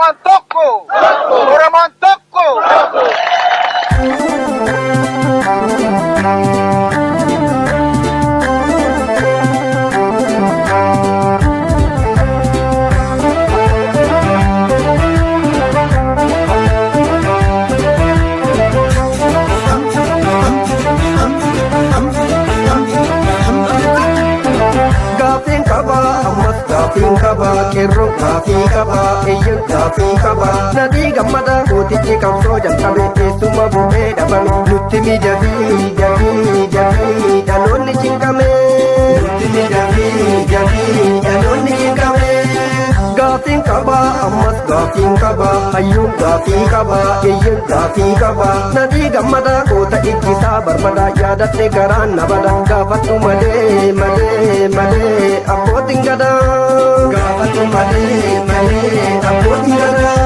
Oromoon tokko! Oromoon tokko! Gaafiin qaba, qeerroon gaafii qaba, eeyyan gaafii qaba. Nadii gammada mootichi qabsoo jalqabe keessuma bu'ee dhabame. Nutti miidhagii dhaloonni cinqame. Nutti miidhagii dhaloonni cinqame. Gaafiin qaba, ammas gaafiin qaba, hayyuun gaafii qaba, eeyyan gaafii qaba. Nadii gammada goota ijjisaa barbada yaadatte garaan nabada. Gaafadhu malee abbootiin gadaa. Gaafatu malee abbootiin gadaa.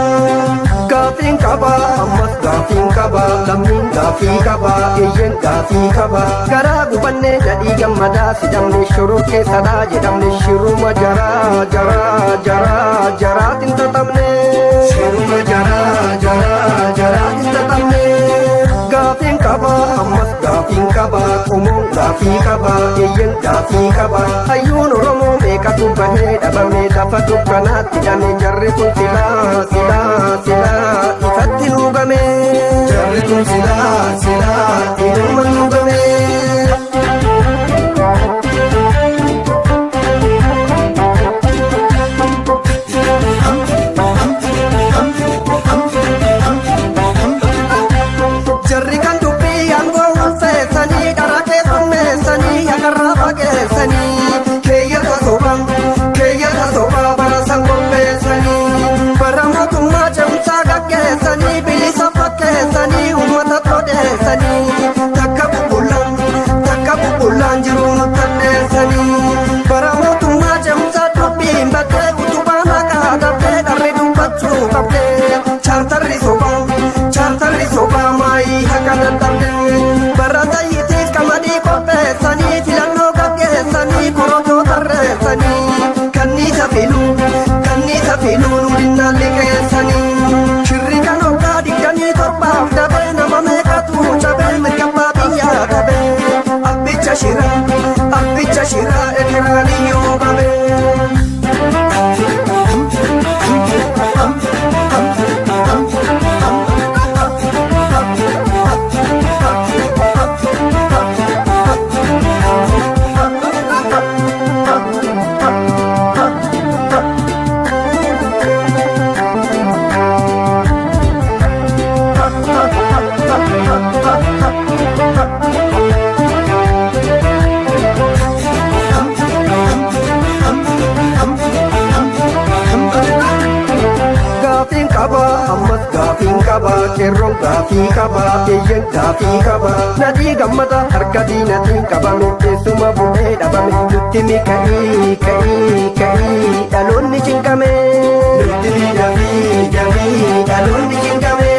Gaafiin qaba, ammas gaafiin qaba, lammiin gaafii qaba, eeyyan gaafii qaba. Garaa gubannee nadhii gammadaa sidhamne shoroo keessadhaa jedhamne shiruma jaraatiin xaxamne. Shiruma jaraatiin xaxamne. Gaafiin qaba, ammas gaafiin qaba, qomoon gaafii qaba, eeyyan gaafii qaba. Hayyuun Oromoo meeqatu bahee dhabame lafa dukkanaatti hidhame jarri kun silaa ifatti nuugame. Jarri kun silaa inuma nuugame. Chartarri sobaa maayii haqanan dhabde. Baratayitiif qamadii qopheessanii filannoo gaggeessanii korojoo tarreessanii. Kanniisa filuu nudinnaan liqeessanii. Shirri kan hoggaa digdanii torbaaf dabee nama meeqatu cabee mirgabbaa biyyaa dhabee. Abbicha shiraa ekiraanii yoo qabee. Gaafiin qaba, qeerroon gaafii qaba, eeyyan gaafii qaba. Nadii gammada harka diinatiin qabame keessuma bu'ee dhabame. Nutti ka'ii dhaloonni cinqame. Nutti miidhagii dhaloonni cinqame.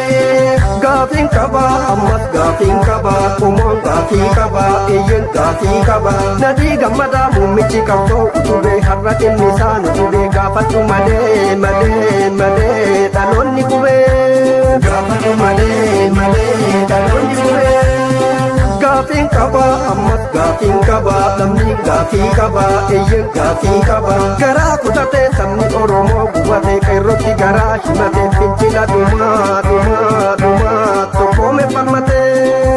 Gaafiin qaba, ammas gaafiin qaba, qomoon gaafii qaba, eeyyan gaafii qaba. Nadii gammada muummichi qabsoo utubee har'a dhimmi isaan utubee gaafadhu malee dhaloonni qubee. Gaafatu malee dhaloonni qubee. Gaafiin qaba, ammas gaafiin qaba, lammiin gaafii qaba, eeyyan gaafii qaba. Garaa kutatee sabni Oromoo gubatee qeerrotti garaa himatee fincila dhumaa tokkoome falmatee.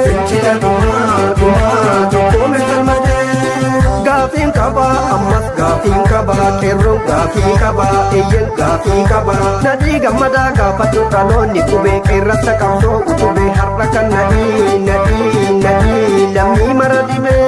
Fincila dhumaa tokkoome falmatee. Gaafiin qaba, ammas gaafiin qaba, qeerroon gaafii qaba, eeyyan gaafii qaba. Nadii gammadaa gaafadhu dhaloonni qubee qeerrasa qabsoo utubee har'a kan nadii lammii mara dhibee.